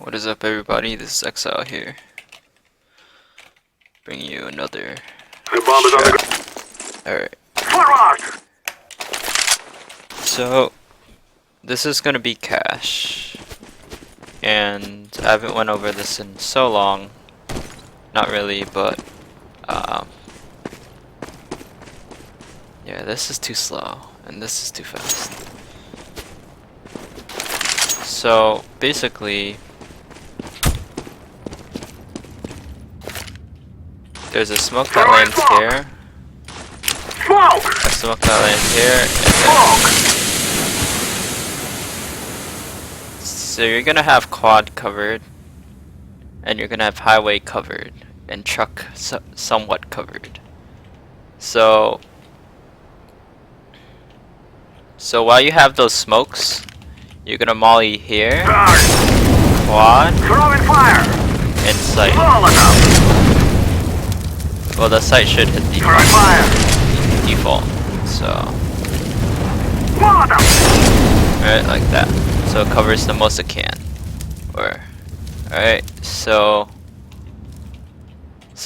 What is up, everybody? This is Exile here. Bringing you another The bomb is on the shot. Alright, forward! so this is gonna be cash. And I haven't went over this in so long. Not really, but yeah, this is too slow and this is too fast. So basically there's a smoke that lands here, Smoke! a smoke that lands here, and then so you're gonna have quad covered, and you're gonna have highway covered, and truck somewhat covered. So while you have those smokes, you're gonna molly here, quad, Throwing fire! and sight. Fall enough! Well, the sight should hit Throwing fire! default. So, Water! alright, like that. So it covers the most it can. Alright, so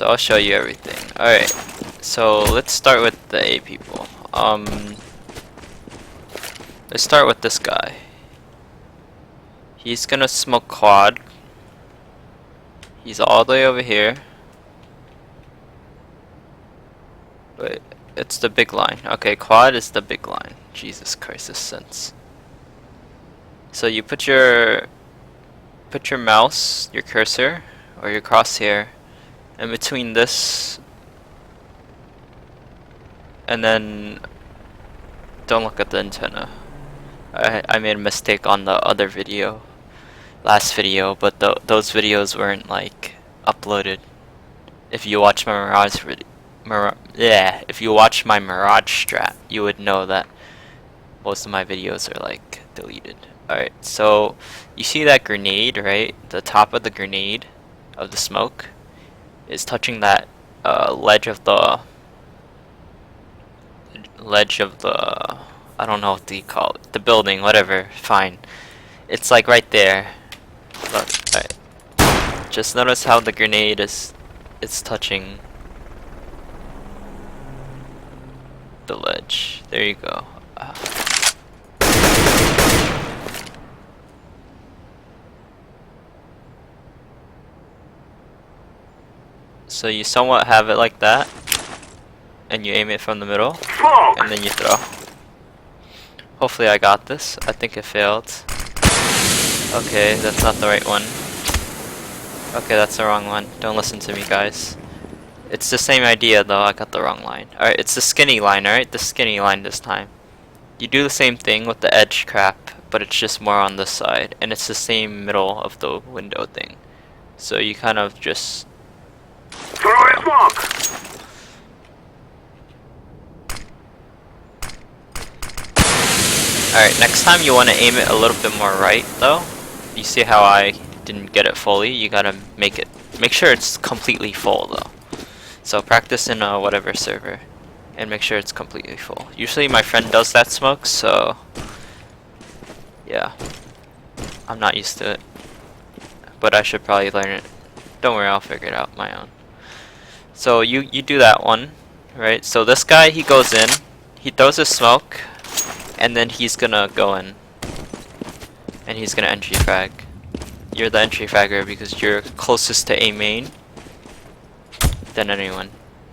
I'll show you everything. Alright, so let's start with the A people. Let's start with this guy. He's gonna smoke quad. He's all the way over here. Wait, it's the big line. Okay, quad is the big line. Jesus Christ, this sense. So you put your mouse, your cursor, or your crosshair in between this, and then don't look at the antenna. I made a mistake on the other video, last video, but those videos weren't like uploaded. If you watch my Mirage video, if you watch my Mirage strat, you would know that most of my videos are like deleted. Alright, so you see that grenade, right? The top of the grenade of the smoke is touching that ledge of the I don't know what you call it, the building, whatever, fine. It's like right there. Look, alright. Just notice how the grenade is touching the ledge. There you go. So you somewhat have it like that, and you aim it from the middle, Smoke! and then you throw. Hopefully I got this. I think it failed. Okay, that's not the right one. Okay, that's the wrong one. Don't listen to me, guys. It's the same idea though, I got the wrong line. Alright, it's the skinny line, alright? The skinny line this time. You do the same thing with the edge crap, but it's just more on this side. And it's the same middle of the window thing. So you kind of just... Throwing smoke! Alright, next time you want to aim it a little bit more right though. You see how I didn't get it fully? You gotta make sure it's completely full though. So practice in a whatever server and make sure it's completely full. Usually my friend does that smoke, so yeah. I'm not used to it, but I should probably learn it. Don't worry, I'll figure it out my own. So you do that one, right? So this guy, he goes in, he throws his smoke, and then he's gonna go in, and he's gonna entry frag. You're the entry fragger because you're closest to A main than anyone,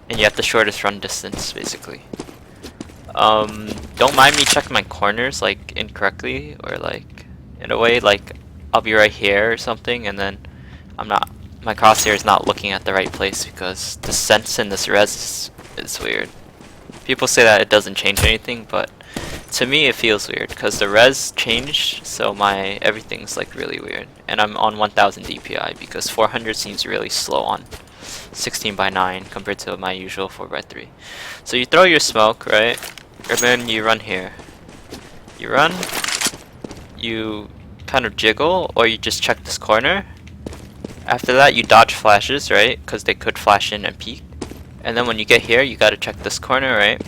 and you have the shortest run distance basically. Don't mind me checking my corners like incorrectly, or like in a way like I'll be right here or something, and then my crosshair is not looking at the right place because the sense in this res is weird. People say that it doesn't change anything, but to me it feels weird because the res changed, so my everything's like really weird, and I'm on 1000 DPI because 400 seems really slow on 16:9 compared to my usual 4:3. So you throw your smoke, right, and then you run here. You run, you kind of jiggle, or you just check this corner. After that you dodge flashes, right, because they could flash in and peek. And then when you get here, you gotta check this corner, right?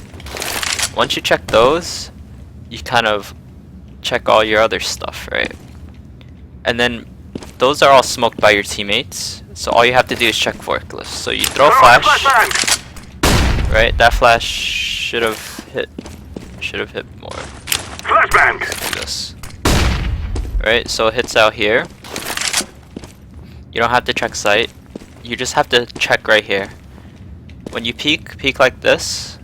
Once you check those, you kind of check all your other stuff, right? And then those are all smoked by your teammates. So all you have to do is check forklifts. So you throw a Throwing flash, flashbang. right? That flash should have hit more. Flashbang. Do this. Right, so it hits out here. You don't have to check sight. You just have to check right here. When you peek like this.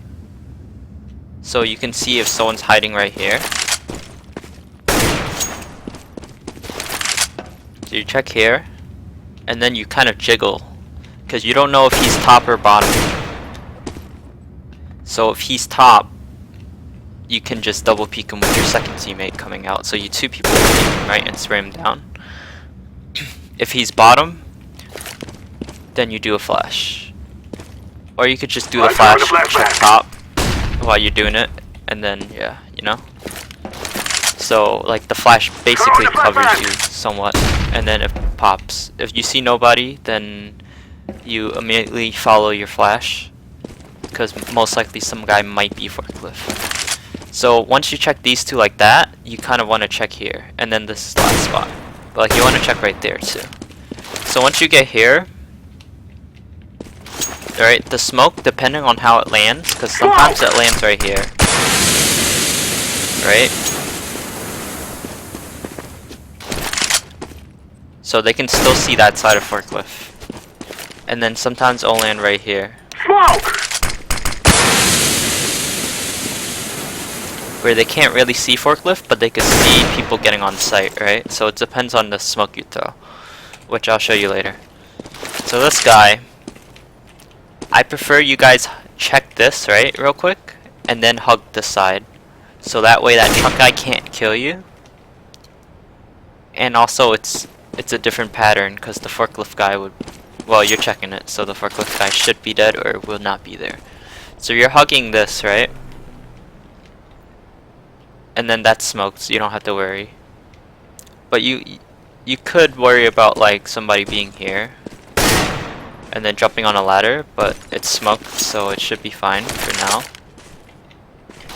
So you can see if someone's hiding right here. So you check here. And then you kind of jiggle. Because you don't know if he's top or bottom. So if he's top, you can just double peek him with your second teammate coming out. So you two people will peek him, right, and spray him down. If he's bottom, then you do a flash. Or you could just do the flash, check top while you're doing it, and then, yeah, you know? So, like, the flash basically covers you somewhat, and then it pops. If you see nobody, then you immediately follow your flash, because most likely some guy might be forklift. So once you check these two like that, you kind of want to check here, and then this is the last spot. But like you want to check right there too. So once you get here, alright, the smoke, depending on how it lands, because sometimes it lands right here, right? So they can still see that side of forklift. And then sometimes it'll land right here. Smoke. Where they can't really see forklift, but they can see people getting on site, right? So it depends on the smoke you throw, which I'll show you later. So this guy, I prefer you guys check this, right, real quick, and then hug this side. So that way that truck guy can't kill you. And also it's a different pattern, because the forklift guy would, well, you're checking it, so the forklift guy should be dead or will not be there. So you're hugging this, right? And then that's smoked, so you don't have to worry. But you could worry about like somebody being here and then jumping on a ladder, but it's smoked, so it should be fine for now.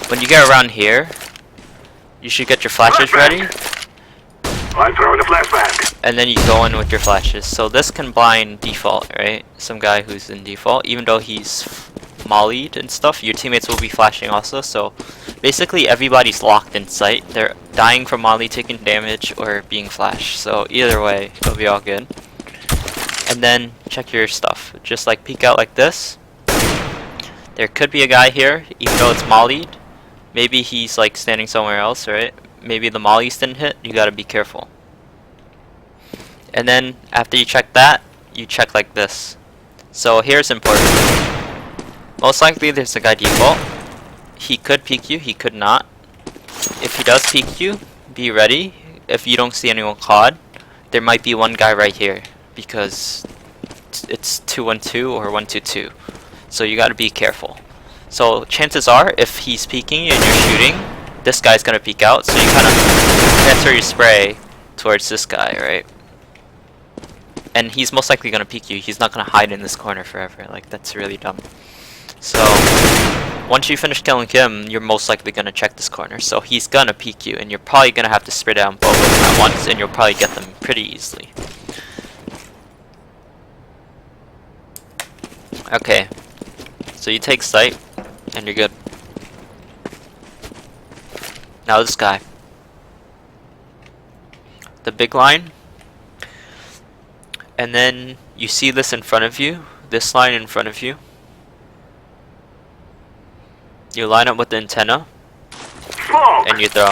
When you get around here, you should get your flashes ready, I'm throwing a flashbang. and then you go in with your flashes. So this can blind default, right? Some guy who's in default, even though he's mollied and stuff, your teammates will be flashing also. So basically everybody's locked in sight. They're dying from molly, taking damage, or being flashed. So either way, it'll be all good. And then check your stuff. Just like peek out like this. There could be a guy here, even though it's mollied. Maybe he's like standing somewhere else, right? Maybe the mollies didn't hit. You gotta be careful. And then after you check that, you check like this. So here's important. Most likely there's a guy default. He could peek you, he could not. If he does peek you, be ready. If you don't see anyone COD, there might be one guy right here, because it's 2-1-2 or 1-2-2. So you gotta be careful. So chances are, if he's peeking you and you're shooting, this guy's gonna peek out, so you kind of transfer your spray towards this guy, right? And he's most likely gonna peek you. He's not gonna hide in this corner forever. Like, that's really dumb. So once you finish killing him, you're most likely gonna check this corner. So he's gonna peek you, and you're probably gonna have to spray down both of them at once, and you'll probably get them pretty easily. Okay, so you take sight, and you're good. Now this guy. The big line. And then you see this in front of you. This line in front of you. You line up with the antenna. Smoke. And you throw.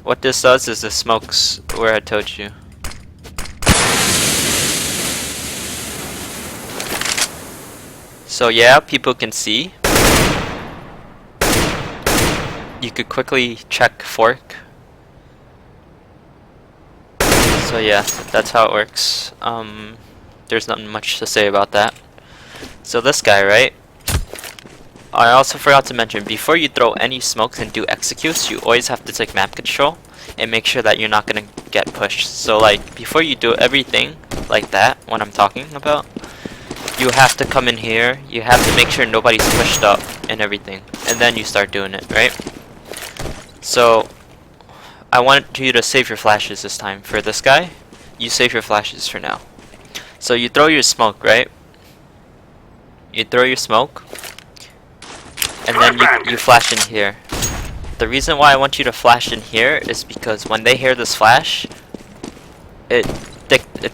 What this does is the smokes where I told you. So yeah, people can see. You could quickly check fork. So yeah, that's how it works. There's not much to say about that. So this guy, right? I also forgot to mention, before you throw any smokes and do executes, you always have to take map control and make sure that you're not gonna get pushed. So like, before you do everything like that, what I'm talking about, you have to come in here, you have to make sure nobody's pushed up and everything, and then you start doing it, right? So I want you to save your flashes this time. For this guy, you save your flashes for now. So you throw your smoke, right? You throw your smoke, and then you flash in here. The reason why I want you to flash in here is because when they hear this flash, it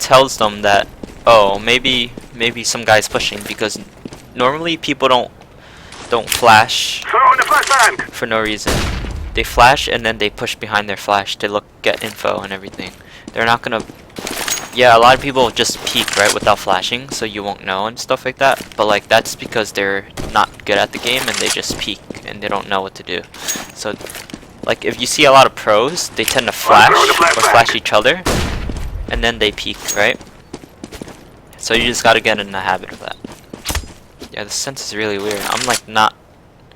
tells them that, oh, maybe some guy's pushing, because normally people don't flash Throwing the flashbang. for no reason. They flash and then they push behind their flash to get info and everything. They're not gonna. Yeah, a lot of people just peek right without flashing, so you won't know and stuff like that. But like that's because they're not good at the game and they just peek and they don't know what to do. So, like if you see a lot of pros, they tend to flash or flash each other, and then they peek, right? So you just gotta get in the habit of that. Yeah, the sense is really weird. I'm like not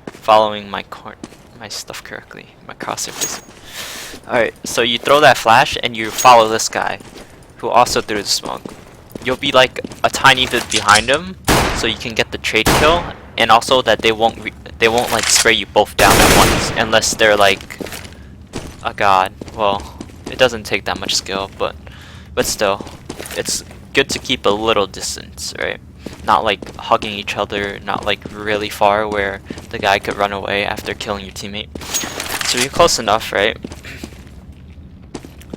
following my stuff correctly. My crosshair placement. Alright, so you throw that flash and you follow this guy, who also threw the smoke. You'll be like a tiny bit behind him, so you can get the trade kill, and also that they won't like spray you both down at once, unless they're like a god. Well, it doesn't take that much skill, but still, it's good to keep a little distance, right? Not like hugging each other, not like really far where the guy could run away after killing your teammate. So you're close enough, right?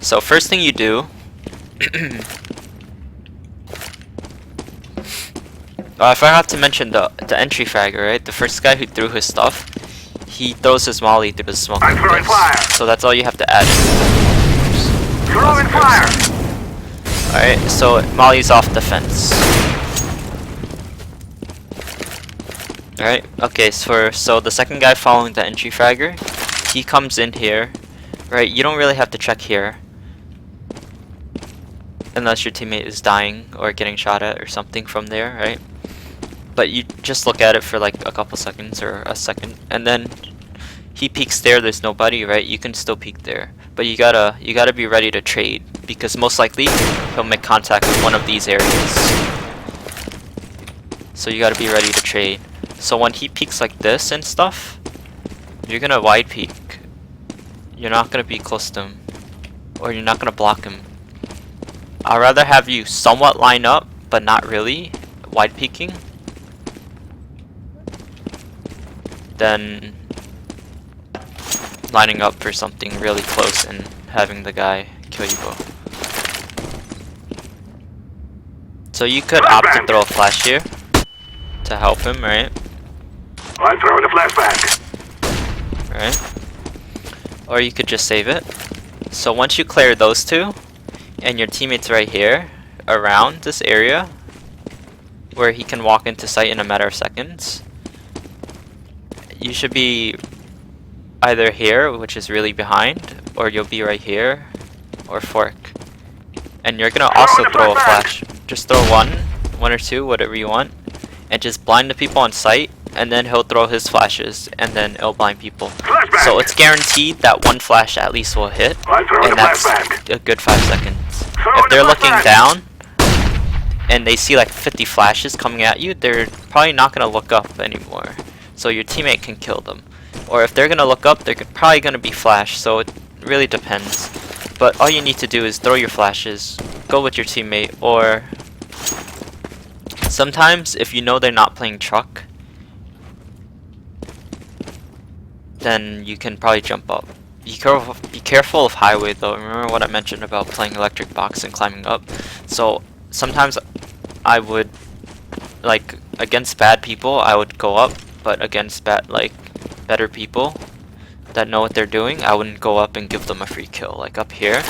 So first thing you do, I forgot to mention the entry fragger, right? The first guy who threw his stuff, he throws his molly through the smoke. I'm throwing fire. So that's all you have to add. Throwing fire. Alright, so molly's off the fence. Alright, okay, so the second guy following the entry fragger, he comes in here, right? You don't really have to check here, unless your teammate is dying or getting shot at or something from there, right? But you just look at it for like a couple seconds or a second, and then he peeks there, there's nobody, right? You can still peek there, but you gotta be ready to trade, because most likely he'll make contact with one of these areas. So you gotta be ready to trade. So when he peeks like this and stuff, you're gonna wide peek. You're not gonna be close to him, or you're not gonna block him. I'd rather have you somewhat line up, but not really wide peeking, than lining up for something really close and having the guy kill you both. So you could opt to throw a flash here to help him, right? I'm throwing a flashbang. Right? Or you could just save it. So once you clear those two, and your teammate's right here, around this area, where he can walk into sight in a matter of seconds, you should be either here, which is really behind, or you'll be right here, or fork. And you're gonna also throw a flash. Just throw one or two, whatever you want, and just blind the people on sight, and then he'll throw his flashes, and then it'll blind people. So it's guaranteed that one flash at least will hit, and that's a good 5 seconds. If they're looking down, and they see like 50 flashes coming at you, they're probably not gonna look up anymore. So your teammate can kill them. Or if they're gonna look up, they're probably gonna be flashed, so it really depends. But all you need to do is throw your flashes, go with your teammate, or sometimes if you know they're not playing truck, then you can probably jump up. Be careful of highway though. Remember what I mentioned about playing electric box and climbing up. So sometimes I would, like, against bad people I would go up, but against better people that know what they're doing, I wouldn't go up and give them a free kill. Like up here,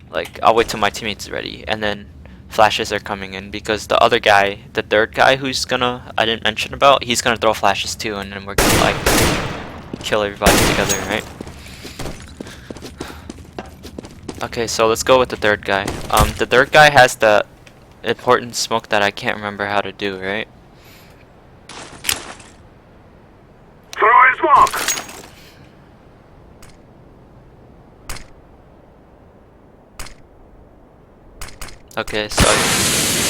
like I'll wait till my teammate's ready, and then flashes are coming in, because the other guy, the third guy who's I didn't mention about, he's gonna throw flashes too, and then we're gonna like kill everybody together, right? Okay, so let's go with the third guy. The third guy has the important smoke that I can't remember how to do, right? Throwing smoke. Okay, so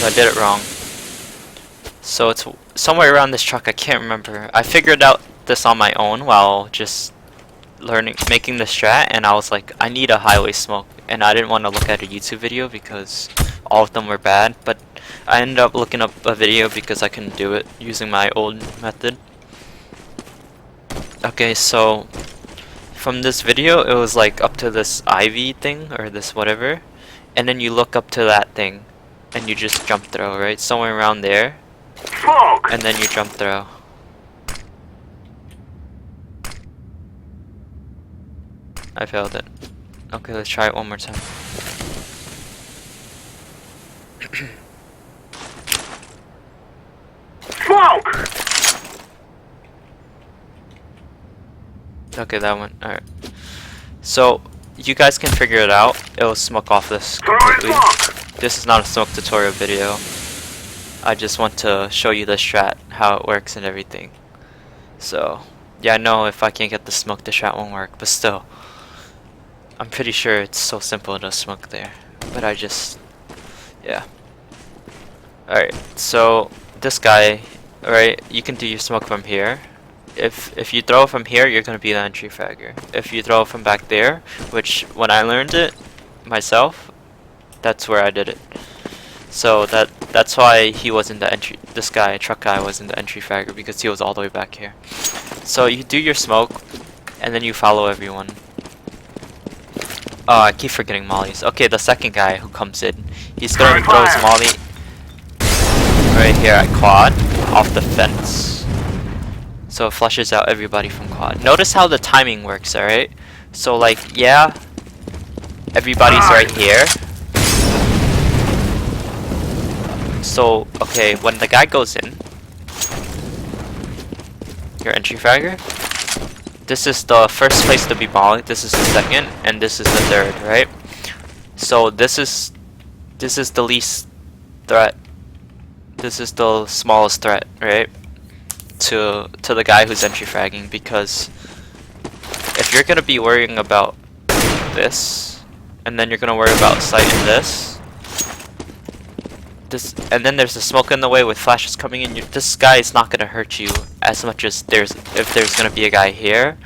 I did it wrong. So it's somewhere around this truck, I can't remember. I figured out this on my own while just making the strat, and I was like, I need a highway smoke, and I didn't want to look at a YouTube video because all of them were bad, but I ended up looking up a video because I couldn't do it using my old method. Okay, so from this video, it was like up to this ivy thing, or this whatever, and then you look up to that thing, and you just jump throw, right? Somewhere around there, Smoke! and then you jump throw. I failed it. Okay, let's try it one more time. Smoke! Okay, that one. Alright. So, you guys can figure it out. It'll smoke off this Throw in completely. smoke! This is not a smoke tutorial video. I just want to show you the strat, how it works and everything. So, yeah, I know if I can't get the smoke, the strat won't work, but still. I'm pretty sure it's so simple to smoke there. But I just... yeah. Alright, so this guy, right, you can do your smoke from here. If you throw from here, you're gonna be the entry fragger. If you throw from back there, which when I learned it myself, that's where I did it. So that's why he wasn't the entry. This guy, truck guy, wasn't the entry fragger because he was all the way back here. So you do your smoke, and then you follow everyone. Oh, I keep forgetting mollies. Okay, the second guy who comes in, he's gonna throw his molly right here at quad off the fence. So it flushes out everybody from quad. Notice how the timing works, alright? So like, yeah, everybody's right here. So, okay, when the guy goes in, your entry fragger, this is the first place to be mollied, this is the second, and this is the third, right? So this is the least threat. This is the smallest threat, right? To the guy who's entry fragging, because if you're gonna be worrying about this, and then you're gonna worry about sight in this, and then there's a smoke in the way with flashes coming in, this guy is not gonna hurt you as much as if there's gonna be a guy here,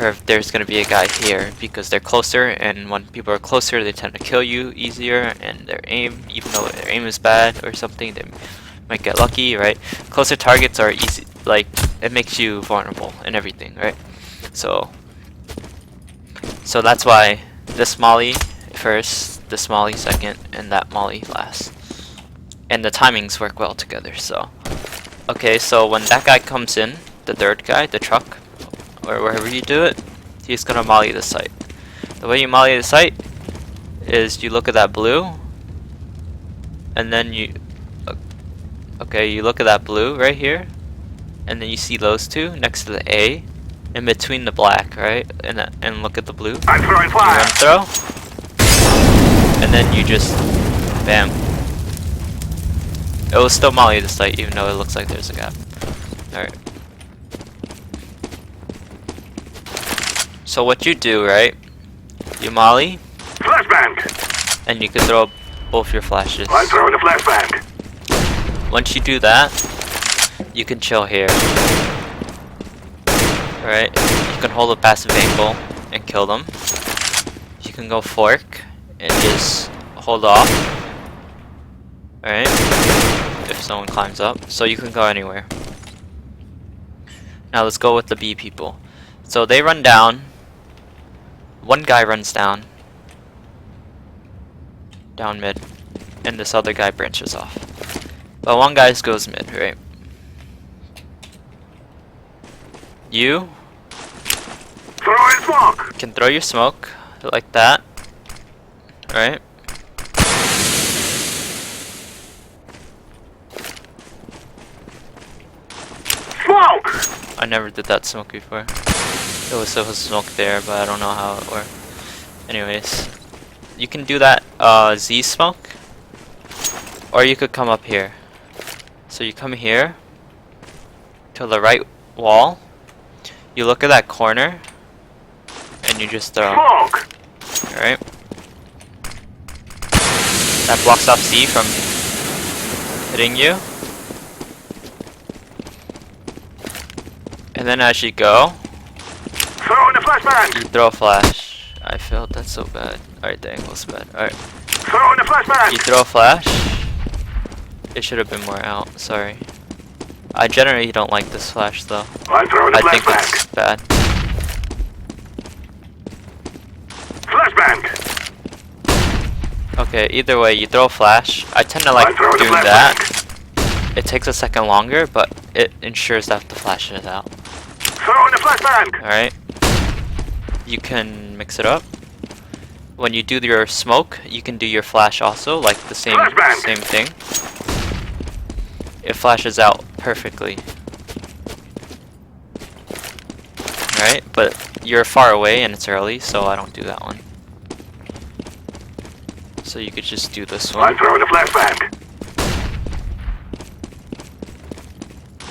or if there's gonna be a guy here, because they're closer, and when people are closer, they tend to kill you easier, and their aim, even though their aim is bad or something, they might get lucky, right? Closer targets are easy, like, it makes you vulnerable and everything, right? So that's why this molly first, this molly second, and that molly last. And the timings work well together, so. Okay, so when that guy comes in, the third guy, the truck, or wherever you do it, he's gonna molly the site. The way you molly the site is you look at that blue, and then you, okay, you look at that blue right here, and then you see those two next to the A, in between the black, right? And look at the blue. I'm throwing You fire! run throw, and then you just, bam. It will still molly the site even though it looks like there's a gap. Alright. So what you do, right? You molly, Flashbang! and you can throw both your flashes. I'm throwing a flashbang. Once you do that, you can chill here. Alright? You can hold a passive angle and kill them. You can go fork and just hold off. Alright? If someone climbs up. So you can go anywhere. Now let's go with the B people. So they run down. One guy runs down. Down mid. And this other guy branches off. But one guy goes mid, right? You Throw in smoke! can throw your smoke like that. Right? Smoke! I never did that smoke before. There was smoke there, but I don't know how it worked. Anyways, you can do that Z smoke, or you could come up here. So you come here to the right wall. You look at that corner, and you just throw. Smoke! Alright? That blocks off C from hitting you. And then as you go, Throwing a flashbang. You throw a flash. I failed. That's so bad. Alright, the angle's bad. Alright. Throwing a flashbang. You throw a flash. It should have been more out. Sorry. I generally don't like this flash though. I'm throwing a I think flashbang. it's bad. Flashbang. Okay, either way, you throw a flash. I tend to like I'm throwing a doing flashbang. that. It takes a second longer, but it ensures that the flash is out. Throwing a flashbang. Alright. You can mix it up. When you do your smoke, you can do your flash also, like the same thing. It flashes out perfectly. Alright, but you're far away and it's early, so I don't do that one. So you could just do this one. I'm throwing a flashbang.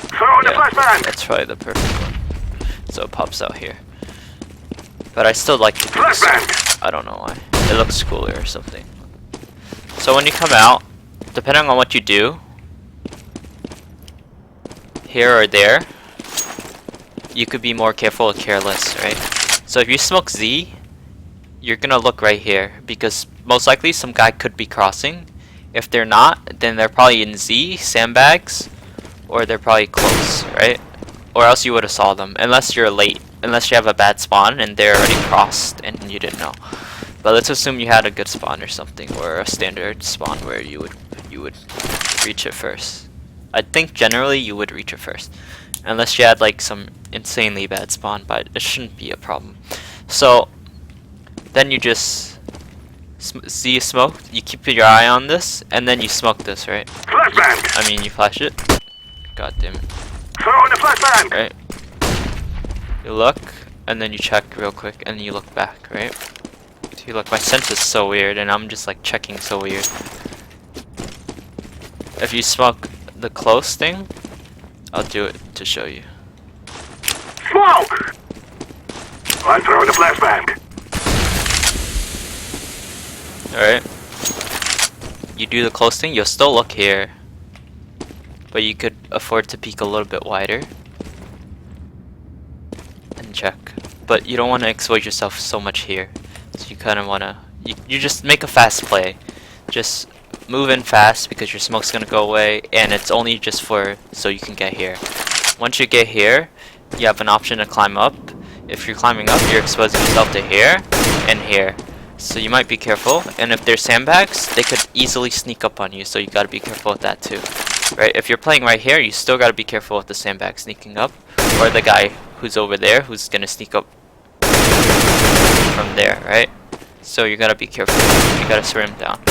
Throwing a flashbang. That's probably the perfect one. So it pops out here. But I still like to do this one. I don't know why. It looks cooler or something. So when you come out, depending on what you do, here or there, you could be more careful or careless, right? So if you smoke Z, you're gonna look right here because most likely some guy could be crossing. If they're not, then they're probably in Z, sandbags, or they're probably close, right? Or else you would have saw them, unless you're late, unless you have a bad spawn and they're already crossed and you didn't know. But let's assume you had a good spawn or something, or a standard spawn where you would reach it first. I think generally you would reach it first, unless you had like some insanely bad spawn, but it shouldn't be a problem. So then you just see you smoke, you keep your eye on this, and then you smoke this, right? Flashbang. I mean, you flash it. God damn it. Throwing a flashbang. Right? You look, and then you check real quick, and you look back, right? See, look, my sense is so weird, and I'm just like checking so weird. If you smoke the close thing, I'll do it to show you. Smoke. I'm throwing a flashbang. Alright? You do the close thing, you'll still look here, but you could afford to peek a little bit wider and check. But you don't want to expose yourself so much here, so you kind of want to you just make a fast play. Just move in fast because your smoke's gonna go away, and it's only just for so you can get here. Once you get here, you have an option to climb up. If you're climbing up, you're exposing yourself to here and here, so you might be careful. And if there's sandbags, they could easily sneak up on you, so you gotta be careful with that too. Right, if you're playing right here, you still gotta be careful with the sandbag sneaking up, or the guy who's over there who's gonna sneak up from there, right? So you gotta be careful. You gotta slow him down.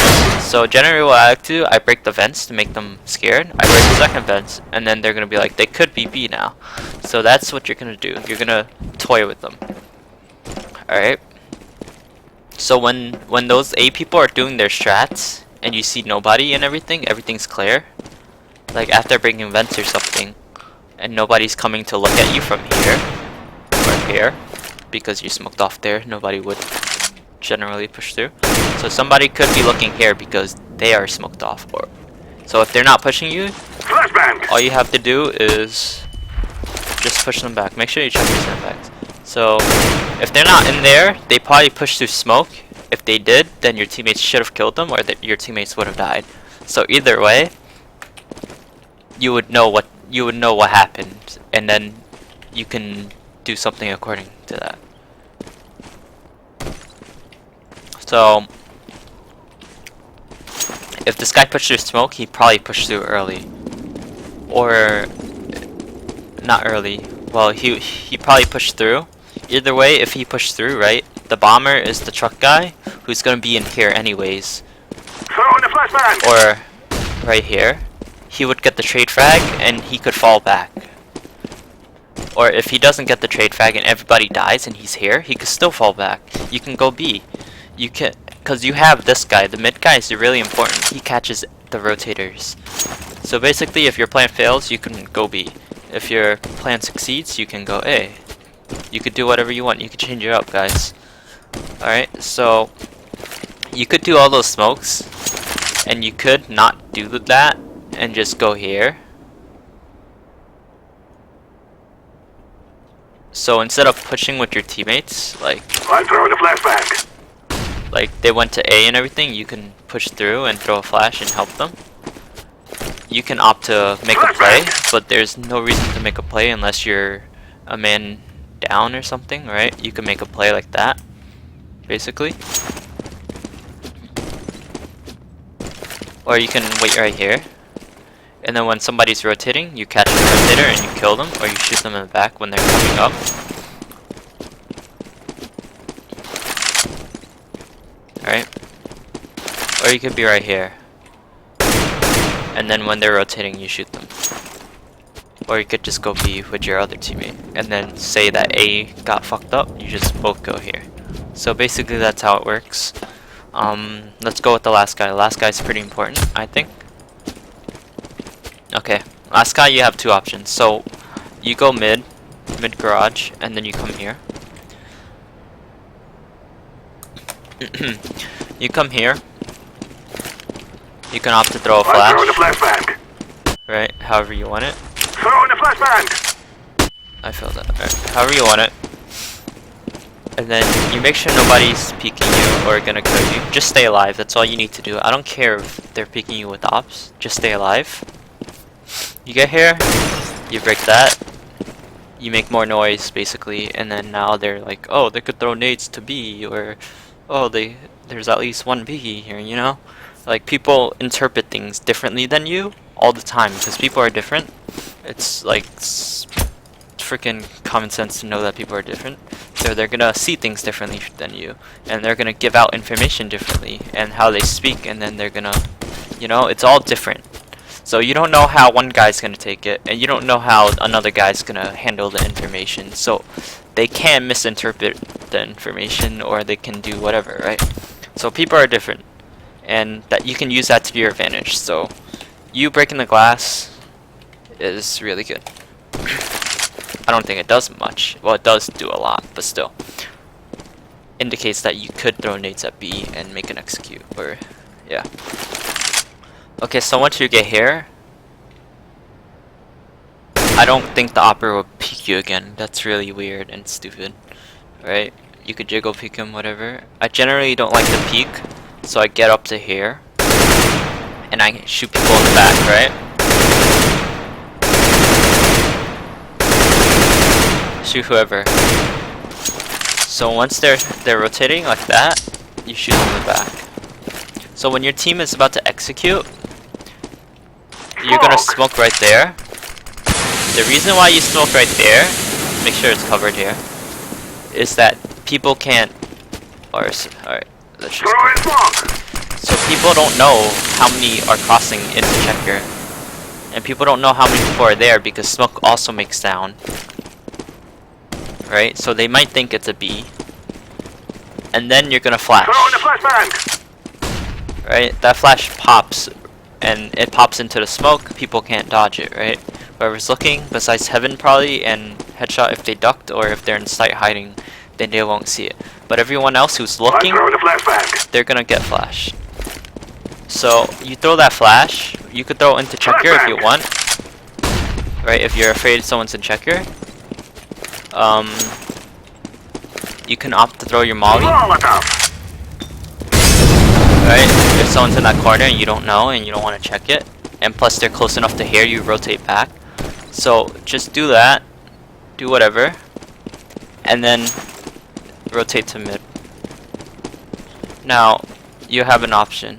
So generally what I like to do, I break the vents to make them scared. I break the second vents, and then they're gonna be like, they could be B now. So that's what you're gonna do. You're gonna toy with them. Alright? So when those A people are doing their strats, and you see nobody and everything's clear, like after breaking vents or something, and nobody's coming to look at you from here or here, because you smoked off there, nobody would generally push through. So somebody could be looking here because they are smoked off. Or so if they're not pushing you, Flashbang. all you have to do is just push them back. Make sure you check your sandbags. So if they're not in there, they probably pushed through smoke. If they did, then your teammates should have killed them, or that your teammates would have died. So either way, you would know what happened, and then you can do something according to that. So if this guy pushed through smoke, he probably pushed through early, or not early. Well, he probably pushed through. Either way, if he pushed through, right, the bomber is the truck guy who's gonna be in here anyways, Throwing a flashbang. or right here. He would get the trade frag and he could fall back. Or if he doesn't get the trade frag and everybody dies and he's here, he could still fall back. You can go B. You can, cause you have this guy. The mid guy is really important. He catches the rotators. So basically, if your plan fails, you can go B. If your plan succeeds, you can go A. You could do whatever you want. You could change it up, guys. Alright, so you could do all those smokes, and you could not do that and just go here. So instead of pushing with your teammates, I'm throwing a flashbang. like they went to A and everything, you can push through and throw a flash and help them. You can opt to make a play, but there's no reason to make a play unless you're a man down or something, right? You can make a play like that, basically. Or you can wait right here, and then when somebody's rotating, you catch the rotator and you kill them, or you shoot them in the back when they're coming up. Alright? Or you could be right here, and then when they're rotating, you shoot them. Or you could just go B with your other teammate, and then say that A got fucked up, you just both go here. So basically that's how it works. Let's go with the last guy. The last guy's pretty important, I think. Okay, last guy, you have two options. So you go mid garage, and then you come here. You come here. You can opt to throw a I'm throwing a flash, flashbang. right? However you want it. Throwing a flashbang. I feel that. Right. However you want it. And then you make sure nobody's peeking you or gonna kill you. Just stay alive. That's all you need to do. I don't care if they're peeking you with ops. Just stay alive. You get here, you break that, you make more noise basically, and then now they're like, oh, they could throw nades to B, or oh, there's at least one B here, you know? Like, people interpret things differently than you all the time because people are different. It's like freaking common sense to know that people are different. So they're gonna see things differently than you, and they're gonna give out information differently, and how they speak, and then they're gonna, you know, it's all different. So you don't know how one guy's gonna take it, and you don't know how another guy's gonna handle the information. So they can misinterpret the information, or they can do whatever, right? So people are different, and that you can use that to your advantage. So you breaking the glass is really good. I don't think it does much. Well, it does do a lot, but still. Indicates that you could throw nades at B and make an execute, or, yeah. Okay, so once you get here, I don't think the opera will peek you again. That's really weird and stupid, right? You could jiggle peek him, whatever. I generally don't like to peek, so I get up to here, and I shoot people in the back, right? Shoot whoever. So once they're rotating like that, you shoot them in the back. So when your team is about to execute, you're gonna smoke right there. The reason why you smoke right there, make sure it's covered here, is that people can't, alright, let's just Throwing smoke. so people don't know how many are crossing into checker, and people don't know how many people are there because smoke also makes sound, right? So they might think it's a B, and then you're gonna flash, Throwing a flashbang. right? That flash pops, and it pops into the smoke. People can't dodge it, right? Whoever's looking, besides Heaven probably, and Headshot if they ducked, or if they're in sight hiding, then they won't see it. But everyone else who's I'm looking, throwing a flashbang. they're gonna get flashed. So you throw that flash. You could throw into checker if you want, right? If you're afraid someone's in checker, you can opt to throw your molly, Molotov. right? If someone's in that corner and you don't know and you don't want to check it, and plus they're close enough to here, you rotate back. So just do that, do whatever, and then rotate to mid. Now you have an option.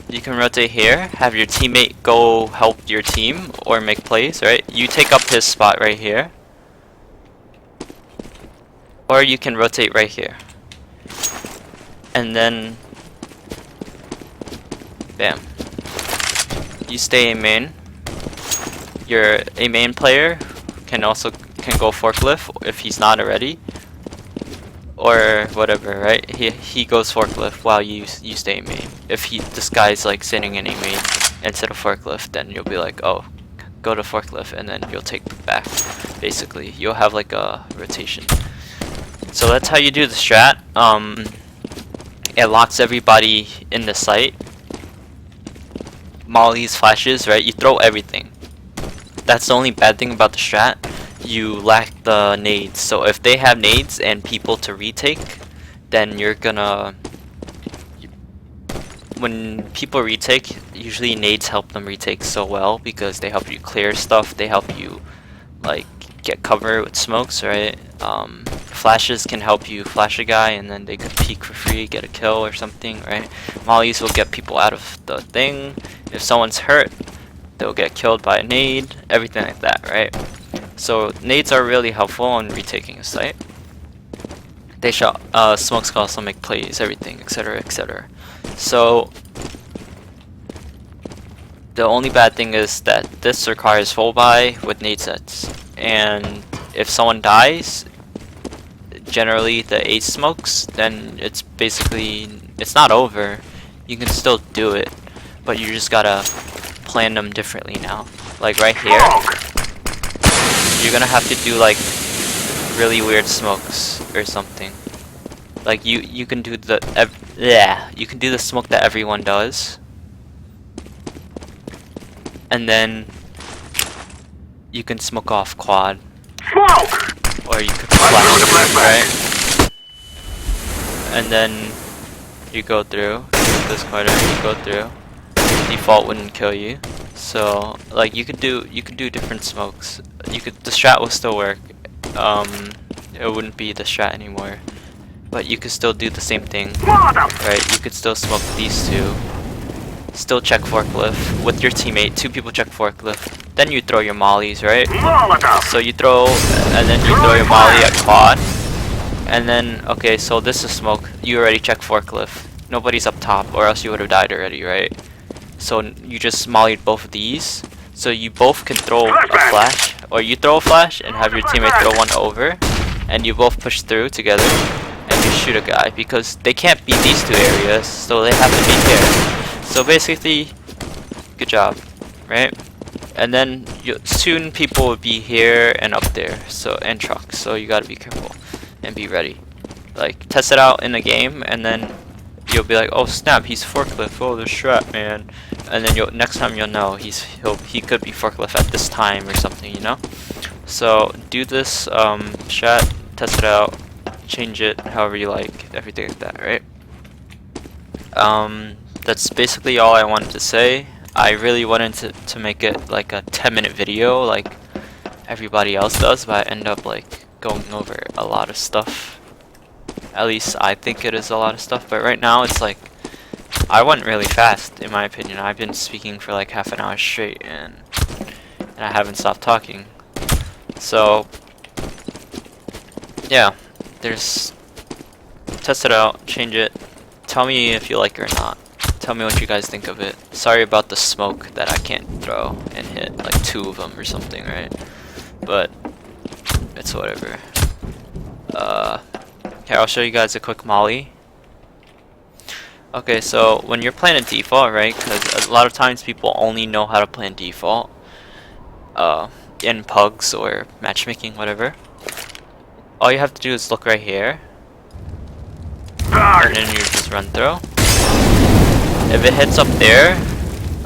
You can rotate here, have your teammate go help your team or make plays, right? You take up his spot right here, or you can rotate right here, and then bam, you stay a main. Your a main player can go forklift if he's not already, or whatever, right? He goes forklift while you stay main. If this guy's like sitting in a main instead of forklift, then you'll be like, oh, go to forklift, and then you'll take back. Basically, you'll have like a rotation. So that's how you do the strat. It locks everybody in the site. Mollies, flashes, right? You throw everything. That's the only bad thing about the strat, you lack the nades. So if they have nades and people to retake, then you're gonna... When people retake, usually nades help them retake so well because they help you clear stuff, they help you like get cover with smokes, right? Flashes can help you flash a guy and then they could peek for free, get a kill or something, right? Mollies will get people out of the thing. If someone's hurt, they'll get killed by a nade, everything like that, right? So nades are really helpful on retaking a site. They shot smokes can also make plays, everything, etc, etc. So the only bad thing is that this requires full buy with nade sets, and if someone dies, generally the ace smokes, then it's basically, it's not over. You can still do it, but you just gotta plan them differently now. Like right here, you're gonna have to do like really weird smokes or something. Like you can do the you can do the smoke that everyone does, and then you can smoke off quad. Smoke! Or you could flash, right? And then you go through this corner, you go through. Default wouldn't kill you. So like you could do different smokes. The strat will still work. It wouldn't be the strat anymore. But you could still do the same thing. Right? You could still smoke these two. Still check forklift with your teammate. Two people check forklift. Then you throw your mollies, right? So you throw, and then you throw your molly at quad. And then, okay, so this is smoke. You already check forklift. Nobody's up top, or else you would have died already, right? So you just mollied both of these. So you both can throw a flash, or you throw a flash and have your teammate throw one over. And you both push through together, and you shoot a guy. Because they can't beat these two areas, so they have to be here. So basically, good job, right? And then soon people will be here and up there, so and trucks. So you gotta be careful and be ready. Like test it out in a game, and then you'll be like, oh snap, he's forklift. Oh, there's strat, man. And then next time you'll know he could be forklift at this time or something, you know. So do this strat, test it out, change it however you like, everything like that, right? That's basically all I wanted to say. I really wanted to make it like a 10-minute video like everybody else does, but I end up like going over a lot of stuff. At least I think it is a lot of stuff, but right now it's like I went really fast in my opinion. I've been speaking for like half an hour straight and I haven't stopped talking. So yeah, test it out, change it, tell me if you like it or not. Tell me what you guys think of it. Sorry about the smoke that I can't throw and hit like 2 of them or something, right? But it's whatever. Here, I'll show you guys a quick molly. Okay, so when you're playing a default, right? Because a lot of times people only know how to play in default, in pugs or matchmaking, whatever. All you have to do is look right here, and then you just run through. If it hits up there,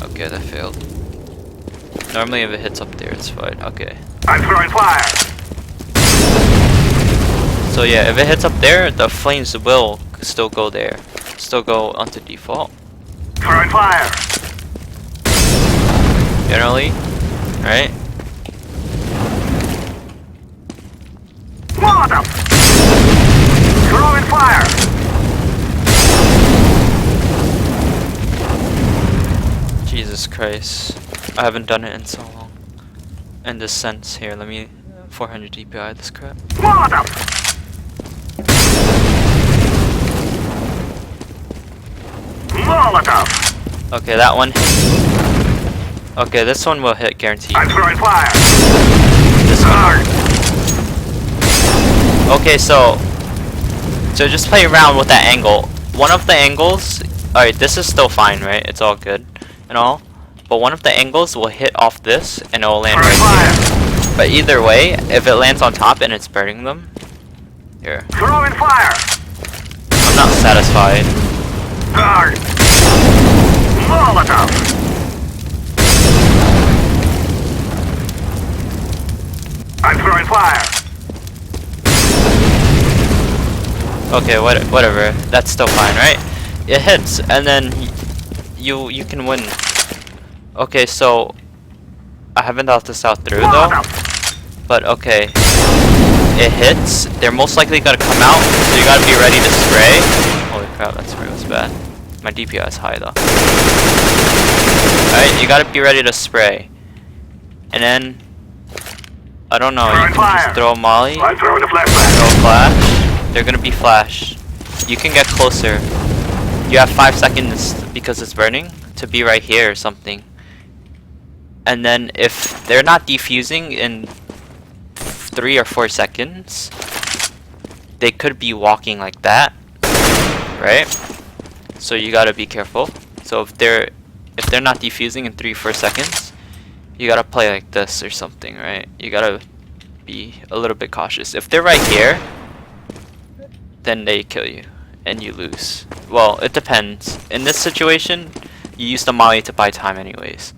okay, that failed. Normally, if it hits up there, it's fine. Okay. I'm throwing fire. So yeah, if it hits up there, the flames will still go there, still go onto default. Throwing fire. Generally, right? Water. Throwing fire. Jesus Christ, I haven't done it in so long. In this sense, here, let me 400 DPI this crap. Water. Molotov. Okay, that one. Okay, this one will hit guaranteed. I'm throwing fire. This one. Okay, so just play around with that angle. One of the angles, alright, this is still fine, right? It's all good and all. But one of the angles will hit off this and it will land right here. But either way, if it lands on top and it's burning them, here. Throwing fire. I'm not satisfied. Guard. Molotov. I'm throwing fire. Okay, whatever. That's still fine, right? It hits, and then you can win. Okay, so I haven't thought this out through though. But okay, it hits. They're most likely gonna come out, so you gotta be ready to spray. Holy crap, that spray was bad. My DPI is high though. Alright, you gotta be ready to spray. And then, I don't know, you can just throw a molly, I'm throwing a throw flashbang. a flash. They're gonna be flashed. You can get closer. You have 5 seconds because it's burning to be right here or something. And then if they're not defusing in 3 or 4 seconds, they could be walking like that, right? So you gotta be careful. So if they're not defusing in 3 or 4 seconds, you gotta play like this or something, right? You gotta be a little bit cautious. If they're right here, then they kill you and you lose. Well, it depends. In this situation, you use the molly to buy time anyways.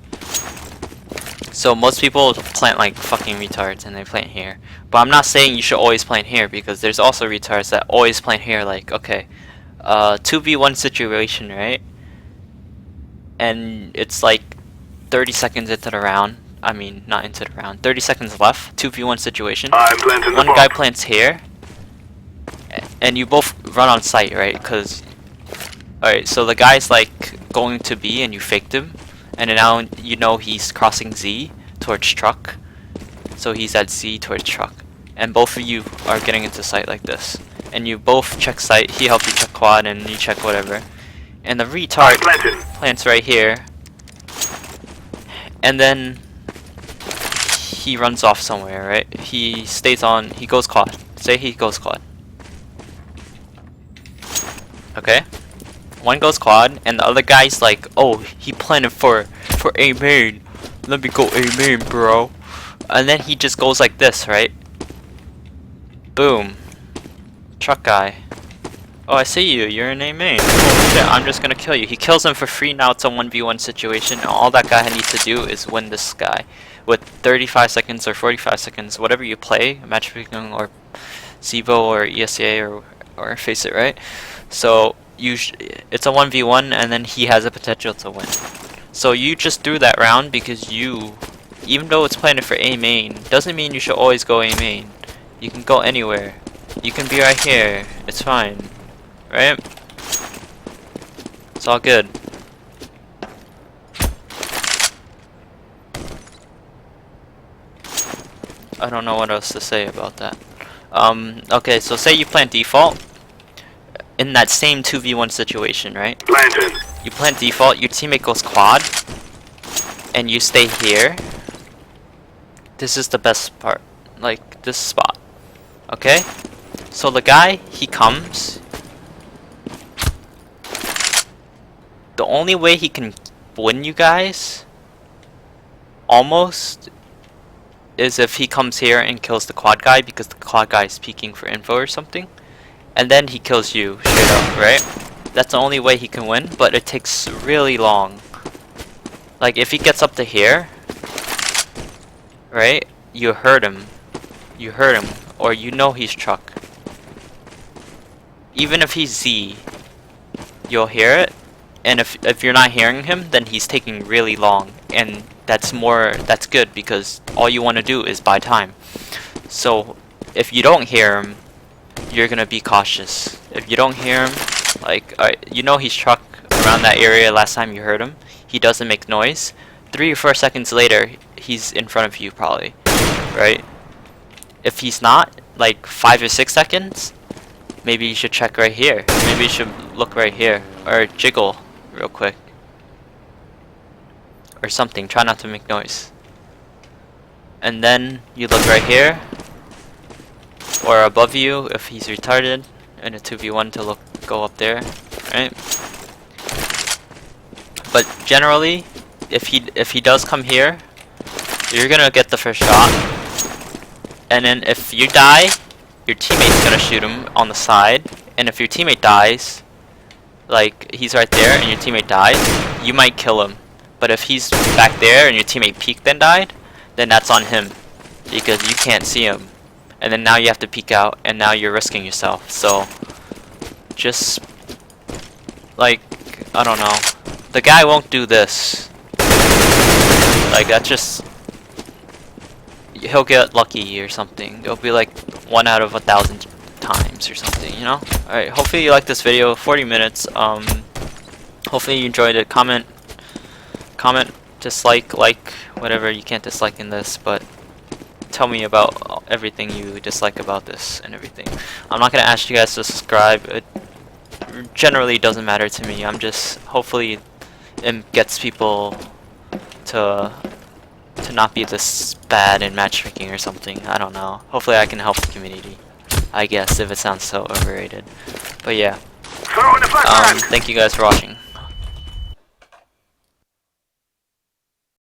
So most people plant like fucking retards and they plant here. But I'm not saying you should always plant here, because there's also retards that always plant here, like, okay, 2v1 situation, right? And it's like 30 seconds into the round. I mean, not into the round. 30 seconds left. 2v1 situation. I'm planting the One bomb. guy plants here, and you both run on site, right? Cause, alright, so the guy's like going to B and you faked him, and then now you know he's crossing Z towards truck. So he's at Z towards truck, and both of you are getting into site like this, and you both check site. He helped you check quad, and you check whatever. And the retard plants right here, and then he runs off somewhere, right? He stays on. He goes quad. Say he goes quad. Okay. One goes quad, and the other guy's like, oh, he planted for A main. Let me go A main, bro. And then he just goes like this, right? Boom. Truck guy. Oh, I see you. You're in A main. Oh shit, I'm just gonna kill you. He kills him for free. Now it's a 1v1 situation. And all that guy needs to do is win this guy with 35 seconds or 45 seconds, whatever you play, matchmaking or CSGO or ESA or Face It, right? So it's a 1v1, and then he has a potential to win. So you just threw that round because you, even though it's planted for A main, doesn't mean you should always go A main. You can go anywhere. You can be right here. It's fine, right? It's all good. I don't know what else to say about that. Okay, so say you plant default in that same 2v1 situation, right? Planted. You plant default, your teammate goes quad, and you stay here. This is the best part, like this spot. Okay? So the guy, he comes. The only way he can win you guys, almost, is if he comes here and kills the quad guy, because the quad guy is peeking for info or something. And then he kills you straight up, right? That's the only way he can win, but it takes really long. Like, if he gets up to here, right? You hurt him. You hurt him. Or you know he's truck. Even if he's Z, you'll hear it. And if you're not hearing him, then he's taking really long. And that's good, because all you want to do is buy time. So, if you don't hear him, you're gonna be cautious. If you don't hear him, like, you know he's truck around that area last time you heard him. He doesn't make noise. 3 or 4 seconds later, he's in front of you probably, right? If he's not, like 5 or 6 seconds, maybe you should check right here. Maybe you should look right here, or jiggle real quick, or something. Try not to make noise. And then you look right here, or above you if he's retarded, and a 2v1 to go up there, right? But generally, if he does come here, you're gonna get the first shot, and then if you die, your teammate's gonna shoot him on the side, and if your teammate dies, like he's right there and your teammate dies, you might kill him. But if he's back there and your teammate peeked and died, then that's on him. because you can't see him, and then now you have to peek out, and now you're risking yourself. So just like, I don't know, the guy won't do this. Like, that's just, he'll get lucky or something. It'll be like 1 out of 1,000 times or something, you know? Alright, hopefully you like this video. 40 minutes. Hopefully you enjoyed it. Comment, dislike, like, whatever. You can't dislike in this, but tell me about everything you dislike about this and everything. I'm not gonna ask you guys to subscribe. It generally doesn't matter to me. I'm just, hopefully it gets people to not be this bad in matchmaking or something. I don't know. Hopefully I can help the community, I guess, if it sounds so overrated. But yeah, Throw in the flashbang. thank you guys for watching.